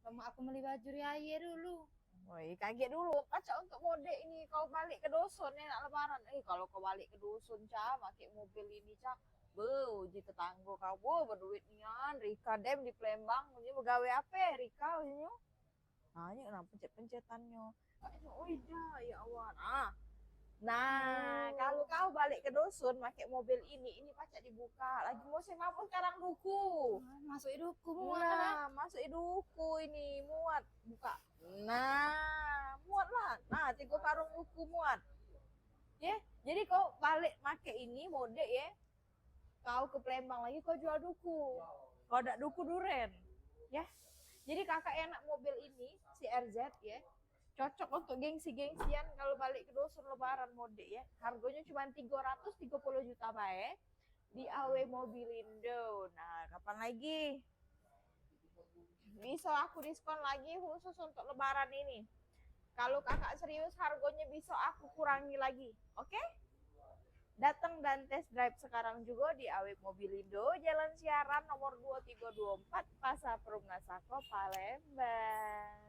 Kamu aku beli baju Raya dulu. Woi, kaget dulu. Kaca untuk mode ini kau balik ke dusun ya nak lebaran. Kalau kau balik ke dusun, Cak, pakai mobil ini, Cak. Uji tetangga kau, berduit nian. Rika dem di Palembang, ini begawe apa Rika ini? Nanya kenapa pencet-pencetannya. Oh iya, ya Allah. Nah, kalau kau balik ke dusun pakai mobil ini pacak dibuka. Lagi musim apa sekarang duku? Masuk hidupku muat. Nah, masuk duku ini muat buka. Nah, muat lah. Nah, 3 karung duku muat. Ya, jadi kau balik pakai ini mode ya. Kau ke Palembang lagi kau jual duku. Kau ada duku duren. Ya. Jadi kakak enak mobil ini si RZ ya. Cocok untuk gengsi-gengsian kalau balik ke dusun lebaran mode ya. Harganya cuma 330 juta bae di AW Mobilindo. Nah, kapan lagi? Bisa aku diskon lagi khusus untuk lebaran ini. Kalau kakak serius harganya bisa aku kurangi lagi. Oke? Datang dan test drive sekarang juga di AW Mobilindo, Jalan Siaran nomor 2324, Pasar Perumna Sako, Palembang.